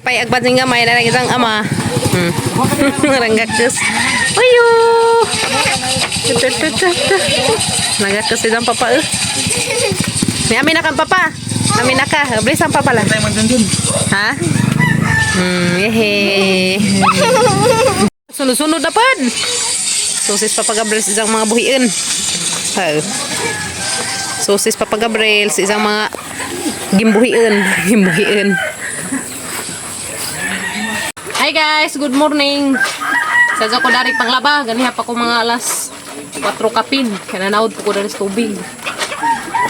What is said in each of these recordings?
Pay agbating gamay na lang isang ama. Ranggakus. Ayo. Nagakus isang papa. May amin na kang papa. Amin na ka. Bilis ang papa lang. Ha? Yehe. Sunod-sunod na pan. Sosis Papa Gabriel sa isang mga buhiin. Sosis Papa Gabriel sa isang mga gimbuhiin. Hi guys, good morning. Sadya ko dari panglaba, ganiha pa ko mga alas 4 kapin. Kaya nanaod po ko dari sa tubig.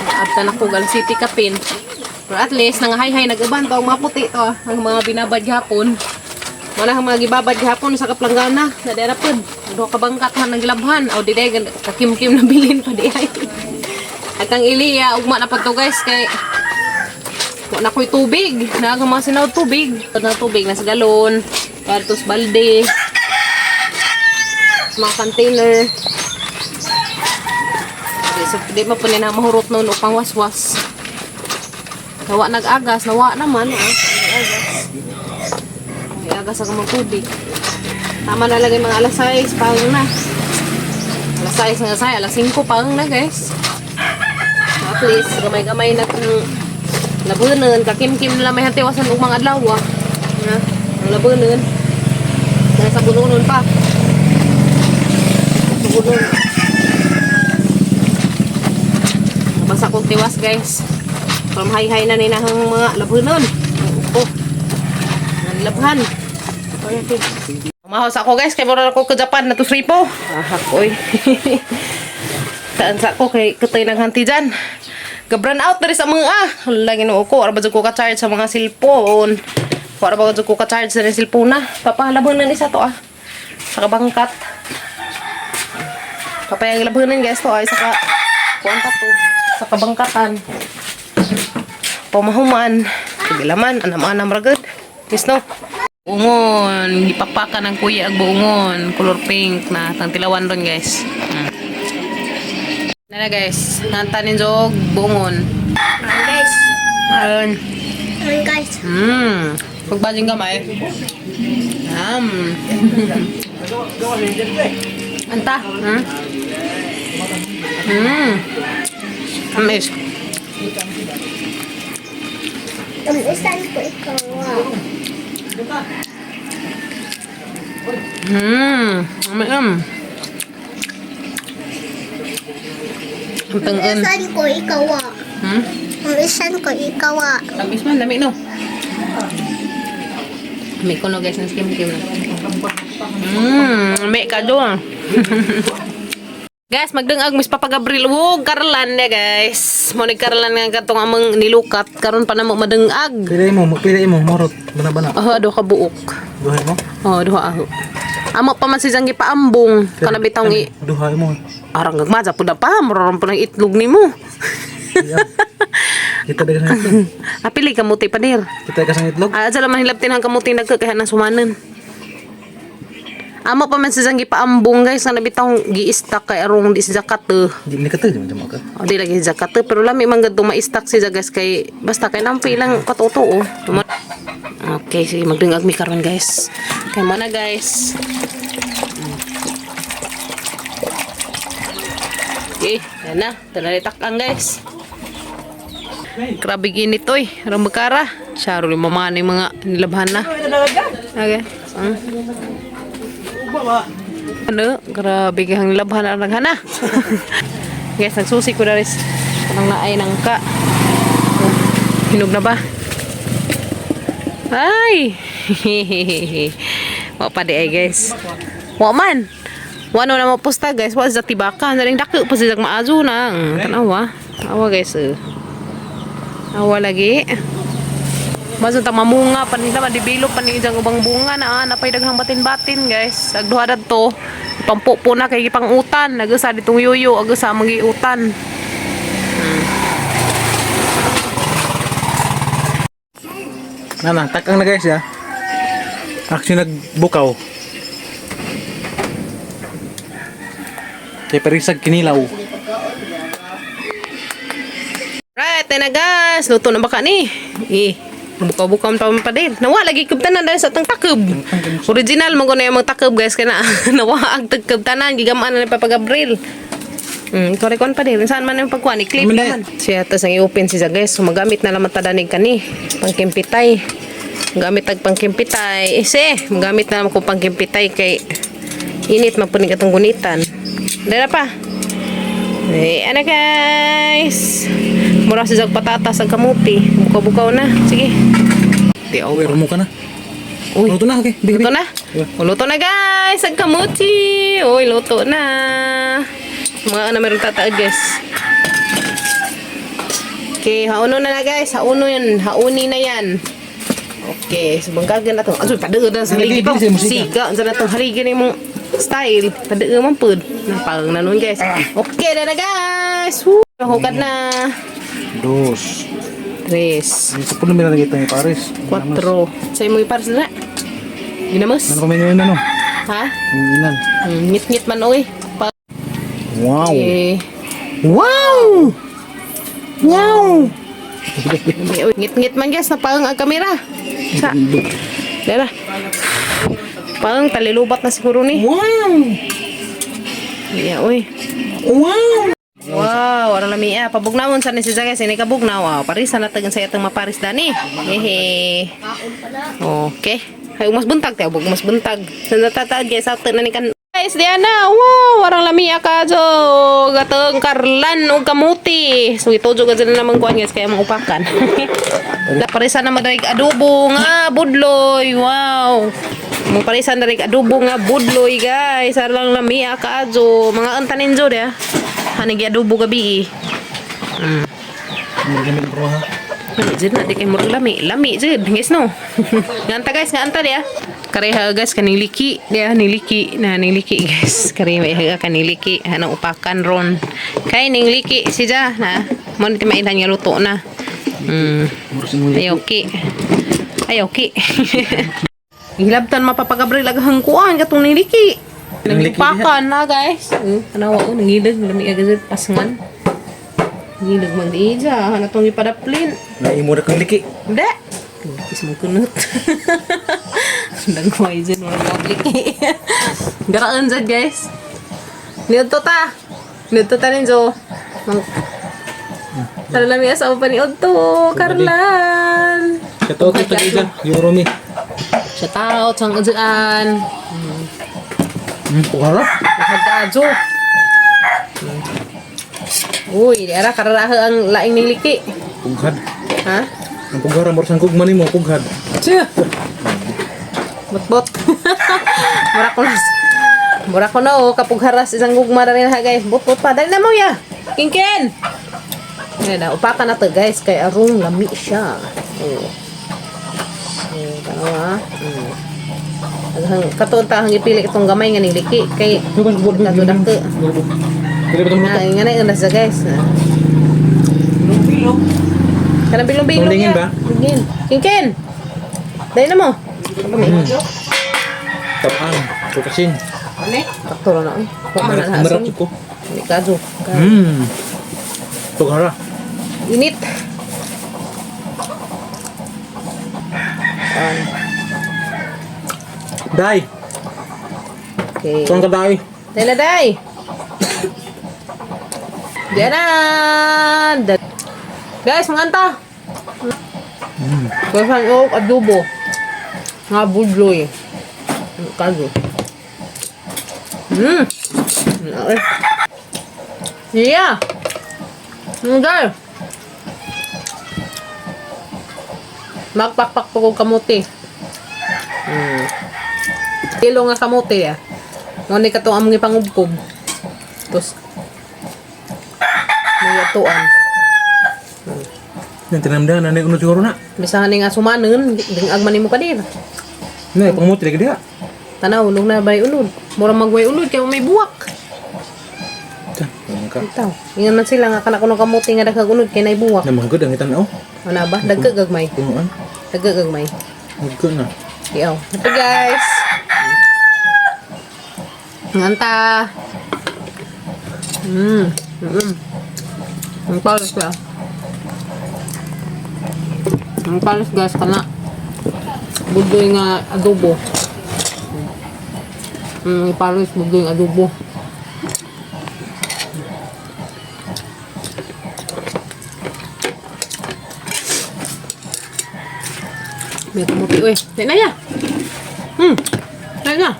Abtan ako galang city kapin. Pero at least nangahay-hay nag-aban to ang mga puti to, ang mga binabad hapon. Wala ang mga gibabad hapon sa kaplangana na derapod. Do ka bangkat han naglabhan o diday kakimkim na bilin pa di ay. At ang iliya ugma na pagto guys kay na ko'y tubig, na ang mga sinawd tubig. Na tubig na sa galon, kartos balde. Mga container. So di mo pa nila mahurot noon upang waswas. Nawa nag-agas, nawa naman nag-agas. Agas ako ng tubig. Tama na lagay mga alas 6 pang na. Alas 6 nga say, alas 5 pang na guys. At least gamay-gamay na kung labunan, kakimkim na lang may hantiwasan ng mga adlaw. Ang labunan. Dahil sa bununon pa. Sa bununon. Basta kong tiwas guys. From high-high na ninahang mga labunan. Upo. Labhan. Mahos ako guys, kay mura ako ke Japan na to Sripo. Oy. Taan sa ako kay katay nang hanti dyan. Gabran out na rin sa mga lagi no ko, arba ko ka-charge sa mga cellphone. Arba ko ka-charge sa cellphone na. Papalabon na ni sa to sa kabangkat. Papayang labanan guys to sa kuanta to sa kabangkatan. Pamahuman, tigilaman anam-anam ragad. Yes, no? Buongon. Ipakpakan ng kuya ang buongon. Color pink na. Tangtilawan ron, guys. Nana, guys. Nantanin jog buongon. Guys. Ayun. Guys. Pagbajing gamay. Anta. Amis. Isan ko ikaw. Isan ko ikaw. Isan ko ikaw. Labis man, dami no. May ko no guys ng skim-kim na. May ka doon. Guys, magdungag Miss Papa Gabriel. Wog, Karlan na guys. Monig Karlan nga katong amang nilukat. Karon pa na mo madungag. Pilay mo, morot. Bana-bana. Ado ka buok. Duhay mo? Duha aho. Amo pa man si Janggi paambong. Kana bitong Duhay mo. arang gagmaza pud pa, mararam pa ng itlog nimo. Kita dagan itlog. Apili kamuti padir. Kita kasang itlog. Aja laman hilaptin hang kamuti nagkakahan ng sumanan. Amo pa man si Janggi paambong guys, kana bitong gi-stack kay arong di si zakat. Di ni kata jam ka. Di lagi zakat pero lami man gadto ma-stack si guys kay basta kay nampi lang katuto. Okay, sige magdungag mi karon guys. Kay mo na guys. Okay, yan na. Talalitak ang guys. Grabe ginit oy. Rambakara. Saro yung mamani mga nilabhan na. Okay. Ano? Grabe kang nilabhan na naghana. Guys, nagsusi ko na rin. Kanang naay ng ka. Hinog na ba? Ay! Wa pa di ay guys. Wa man. Wano na mapusta guys. Wa sa tibaka. Naring dako pa siya maazo na. Tanawa. Awa guys. Awa lagi. Maso ta mamunga pa nila madibilo pa ni jang ubang bunga na napay daghang batin-batin guys. Agduha dadto. Pampupo na kay gipang utan. Nagasa ditong yuyo ag sa magi utan. Nana, takang na guys ya. Action nagbukaw. Kay parisag kinilaw. Right, na guys. Luto na ba ka ni? Buka-buka man pa din. Nawa lagi kub tanan dahil sa tang takub. Original mo ko na yung mga takub guys kaya na nawa ag takub tanan gigamaan na pa pag-Abril. Korek-on pa din. Saan man yung pagkuhan? I-clip Amin na. naman. Siya, tas ang i-open siya guys. So, magamit na naman tadanig ka ni. Pangkimpitay. Magamit tag pangkimpitay. Magamit na naman ko pangkimpitay kay init mapunig atong gunitan. Dala pa. Ano guys? Mura siya patatas ang kamuti. Bukaw-bukaw na. Sige. Di ako. Uy, rumo ka na. Uy. Luto na, okay. Big, Luto na? Luto na guys! Ang kamuti! Uy, luto na! Mga na meron tataad guys. Okay, hauno na guys. Hauno yan. Hauni na yan. Okay, so bangkagan na ito. Aso, padaan na sa haligi pa. Siga. Sa na itong haligi na yung style. Padaan man po. Napang na nun guys. Okay na guys! Woo! Hukad na. 2. 3. Sa puno may nalagay tayo Paris. 4. Sa'yo mo iparas na. Ginamos. Ano pa may nyo no? Ha? Inan. Ngit-ngit man oy. Wow. Eh, Wow! Wow! ngit-ngit man guys na parang ang kamera. Sa. Dala. Parang talilubat na siguro ni. Wow! Yeah, oy. Wow! Wow, orang lami pabugnawon sa ni si guys, ini kabugnaw. Wow, parisa na tagan sa atong maparis dani. Hehe. Okay. Hay umas buntag tayo, umas buntag. Sa natataad guys, after na ni kan. Guys, Diana, wow, orang lami ka jo. Gatong karlan og kamuti. So ito jo gad na naman kuan guys kaya maupakan. Da parisa na madarig adobo nga budloy. Wow. Mo parisa na rig adobo nga budloy guys. Arang lami ka jo. Mga antanin jo dia. Hanig adobo gabi. Gamit ko ha. Jud na di kay murag lami. Lami jud, guys no. Nganta guys, nganta dia. Kareha guys kaning liki dia niliki na niliki guys. Kareha kaniliki anong upakan ron. Kay ning liki siya na mo ni mainhan nga luto na. Ayoki. Ayoki. Hilabtan mapapagabril aghang kuan katong niliki. Nagpakan na guys. Anawa ko nangidag lami agad pasangan. Ngidag man di ja hanatong ipadaplin. Naimo na kang liki. Hindi. Kis mo kunot. Nagway dyan mo nag-liki. Garaan dyan guys. Niyodto ta. Niyodto ta rin jo. Tara lang yung asawa pa ni Odto. Karlan. Kato ito dyan. Yung Romy. Shout out sang dyan. Pukara? Lahad ka adyo. Uy, ara kararaha ang laing niliki. Pughad. Ha? Ang pugara mo sang kugman mo pughad. Siya. Bot-bot. Mura ko na kapag haras isang gugma na rin ha guys. Bot-bot pa. Dali na mo ya. King-ken. Ngayon na. Upakan na to guys. Kay arong lami siya. Tanawa. Katuon ta ang ipili itong gamay nga niliki. Kay katudak ko. Nga na yun nasa guys. Kanang bilong-bilong Tulingin ba? Tulingin. King-ken. Dali na mo. Tapang. Kukasin. Takto na eh. Kung man na Marap asin. ko. Ini kajo. Pugara. Init. Dai. Okay. Tuang ka dai. Dala day. Diyan. Guys, manganta. Kasan o adobo. Nga budloy. Kajo. Yeah. Guys. Magpakpak po kong kamuti. Kilo nga kamuti ya. Ngunit ka itong among ipangubkob. Tapos, may atuan. Yang tinamdan na unod siguro na. Bisahan nga sumanon, ding agmanin mo ka din. Na panguti lagi dia. Tanaw, nung nabay unod. Murang magway unod, kaya may buwak. Ka. Itaw. Ingan man sila nga kanak kuno kamuti nga daghag unod, kaya nay buwak. Na manggod ang itan oh. Ano ba? Dagkag gagmay. Punuan. Dagkag gagmay. Manggod na. Iyaw. Ito guys. Nganta. Ang palas ka. Ang palis guys kana budoy nga adobo. Palis budoy nga adobo. May kamuti uy. Dahil na ya. Dahil na.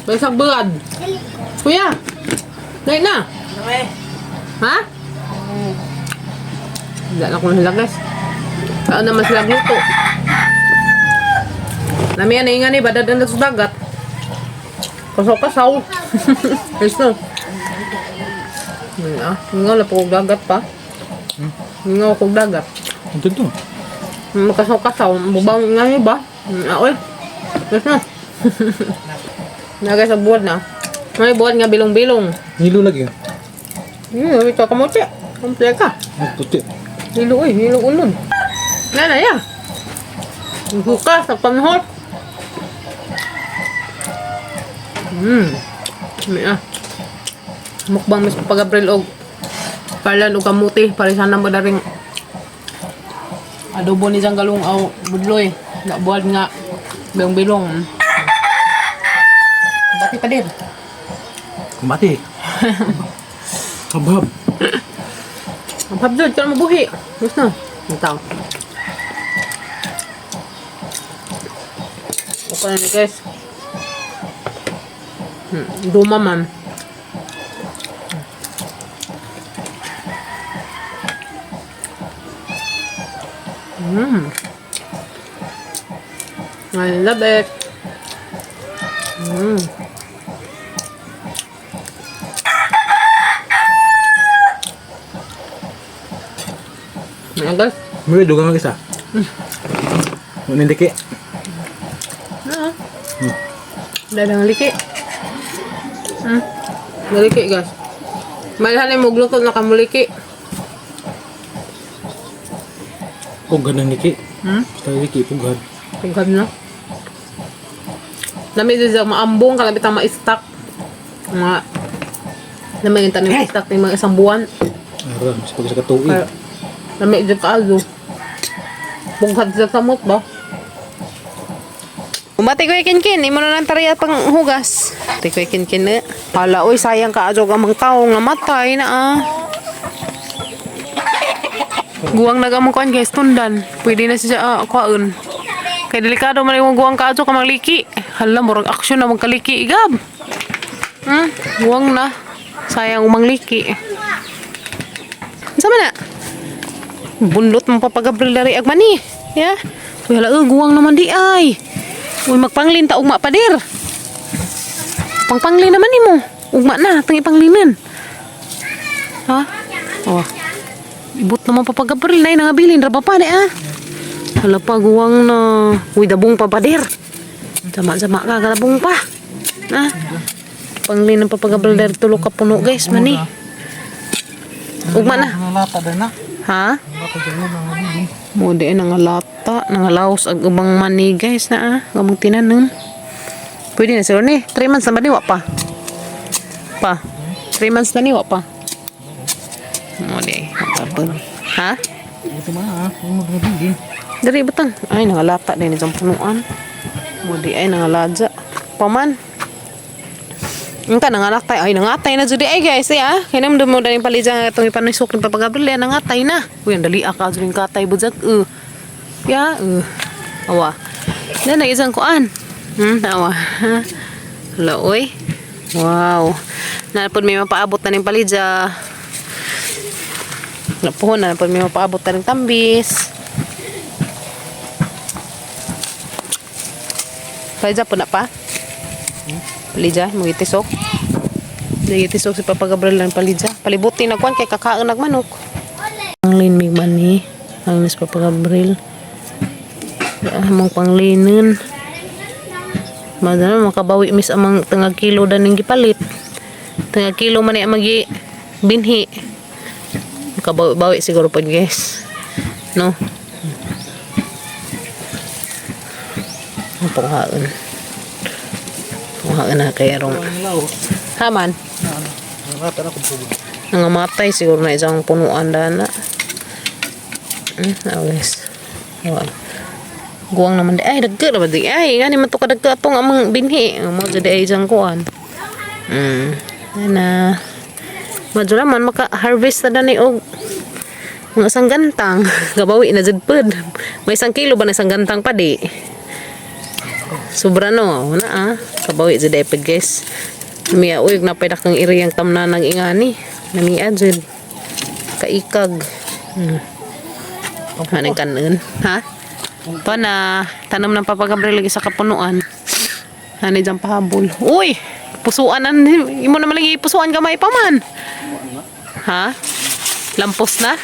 Basag bulad. Kuya. Dahil na. Ha? Hindi na ko nila guys. Saan naman sila gluto? Namiyan na ingan eh. Badadan na sa dagat. Kasaw-kasaw. Yes no. Ngaw na po kong dagat pa. Ngaw kong dagat. Ang tunto. Makasaw-kasaw. Bubang nga niya ba? Oy. Yes na. Nagay sa buwan na. May buwan nga bilong-bilong. Hilo lagi ya. Ito kamote. Kamote ka. Ang tuti. Hilo eh. Hilo ulod. Nana ya. Buka sa panghot. Mukbang mis pag-Abril og parlan og kamuti. Parisan na mo na rin adobo ni Janggalong aw budloy. Nabuhat nga bilong-bilong. Bati pa din. Mati. Kabab. Ang pabdod, ka na mabuhi. Gusto na. Ito. Okay na ni guys. Duma man. I love it. Ayan guys. May dugang lagi sa. Nindiki. Dadang liki. Naliki guys. Malhan mo gluto na kamuliki. Pugan ng niki. Basta niki pugan. Tungkad na. Nami din sa maambong kalabit ang ma-stack. Mga nami yung tanim ma-stack ng mga isang buwan. Aram, sa pag sa katuig. Kaya nami dyan kaalo. Bungkad sa samot ba? Umati ko ikin-kin. Imo na lang tariya pang hugas. Umati ko ikin-kin na. Hala, uy, sayang ka adyo gamang taong namatay na Guwang nagamang kuhan guys, tundan. Pwede na siya kuhaan. Kaya delikado man yung guwang ka adyo ka magliki. Hala, murag aksyon na magkaliki. Igab. Guwang na. Sayang umangliki. Sama na? Bundot mo papagabril dari agmani. Ya. Uy, hala, guwang naman di ay. Uy, magpanglin ta ugma pader. Pangpanglin naman ni mo. Ugma na, tangi panglinan. Ha? Oh. Ibut naman papagabril na nangabilin ra pa ni Hala pa guwang na. Uy, dabong pa pader. Sama-sama ka galabong pa. Ha? Panglin ng papagabril dari tulo ka puno guys mani. Ugma na. Nalata din na. Ha? Mo di nangalata, nangalaos ag ubang mani guys na gamong tinanon. Pwede na sila ni. 3 months na ba ni wa pa? Pa. 3 months na ni wa pa. Mo di. Ha? Ito ma, mo din. Dari betang. Ay nangalata din isang punuan. Mo di ay nangaladya. Paman. Engka nangatay ay nangatay na jud ay guys ya. Kaya naman mo dali palija atong ipanisok ni papagabril nangatay na. Uy ang dali aka jud katay budak Ya awa. Na isang kuan. Awa. Hala oy. Wow. Na pud may mapaabot na ning palija. Na po na pud may mapaabot na ning tambis. Palija po na pa. Palija, mo itisok. Itisok si papagabril lang palija. Palibuti na kuan kay kakaon nagmanok. Ang linmig man ni ang mis papagabril. Among panglinin. Madala makabawi mis amang tengah kilo daning gipalit. Tengah kilo man ni magi binhi. Makabawi siguro pud guys. No. Ang panghaon. Wala na kay arong haman nangamatay siguro na isang punuan dana guys Wala. Guwang naman di. Ay, dagka na ba di? Ay, nga naman ito kadagka itong amang binhi. Mo jadi ay dyan kuhan. Na. Madyo naman, maka-harvest na ni og mga isang gantang. Gabawi na dyan pod. May 1 kilo ba na isang gantang pa di? Sobra no. Wala Kabawi dyan ay pod guys. Namiya uyog na pwede kang iriyang tamna ng ingani. Namiya dyan. Kaikag. Anong kanon? Ha? Ito na. Tanam ng papagabre lagi sa kapunuan. Hani dyan pahabol. Uy! Pusuan na. Imo naman lagi pusuan gamay pa man. Ha? Lampos na?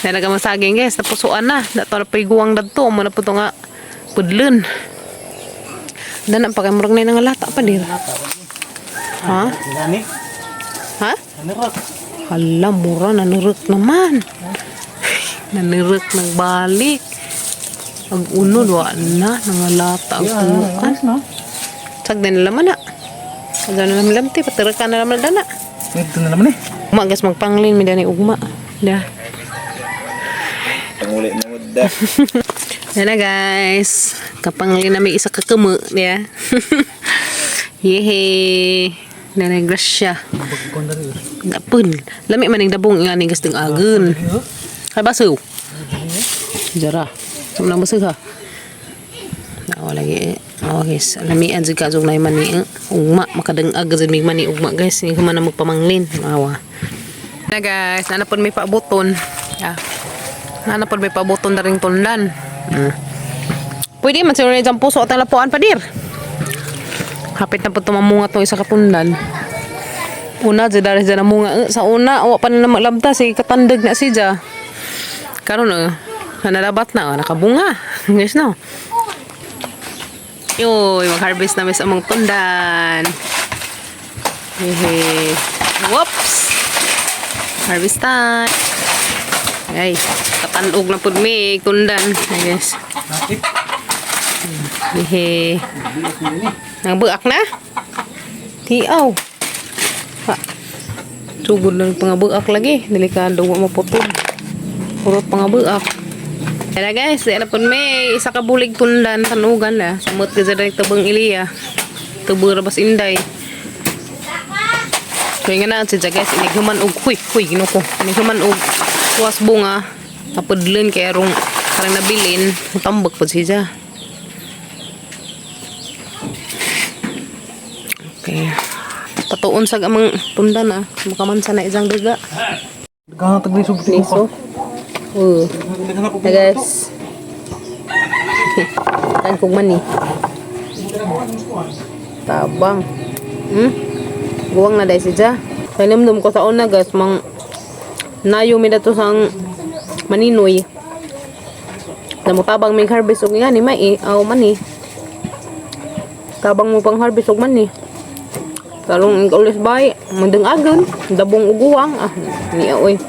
Kaya nagamang saging guys. Napusuan na. Dato na pa'y-guwang dadto. Muna po ito nga pudlun. Danan pa kayo murag na yung lata pa dir. Ha? Gani? Ha? Anirak. Hala, mura. Nanuruk naman. Nanuruk ng balik. Ang uno, doa na. Nangalata ang punukan. no? Sag din nila man na. Sag na naman lamti. Patirakan na naman dana. Ito na naman Umagas magpanglin. May dani ugma. Da. Pangulit na muda. Yan na guys. Kapanglin na may isa kakama. Yeah. Yehe. Nanay grasya. Bagkuhan na rin. Napun. Lami maning dabong nga ni gastong agun. Ay baso. Jara. Sama nang baso ha. Nawa lagi. Nawa guys. Lami an jud kazog na mani ugma makadang-ag jud mig mani ugma guys. Ni man na magpamanglin. Nawa. Na guys, nanapon may pabuton. Yeah. Nanapon may pabuton na ring tundan. Pwede man siguro na puso at talapuan pa dir. Hapit na po tumamunga itong isa kapundan. Una, dyan na munga. Sa una, awa pa na maglabta. Sige, katandag na siya. Karon nalabat na. Nakabunga. Guys, no? Yoy, mag-harvest na may sa among tundan. Hehe. Whoops! Harvest time. Ay, katanog na po may tundan. Ay, guys. Hehe. Nagbuak na? Tiaw. Ha. Sugod lang pangabuak lagi. Delikado wa maputol. Purot pangabuak. Kaya guys, dahil na po may isa ka bulig tundan tanugan na. Samot ka sa dalit tabang iliya. Tubura bas inday. Kaya nga na siya guys, inighuman og huy, ginuko. Inighuman og kuwas bunga. Napadlin kaya rong karang nabilin. Tambak po siya. Okay. Patuon sa amang tundan makamansa na isang daga. Gana taglisog Niso. Guys. Tan kong mani. Tabang. Guwang na dahil siya. Kaya namdum ko sa una guys. Mang nayo mi dato sang maninoy. Namutabang may harvest og nga ni mai. Aw mani. Tabang mo pang harvest og mani. Kalong ulis bay, mandeng agon, dabong uguwang, niya oy.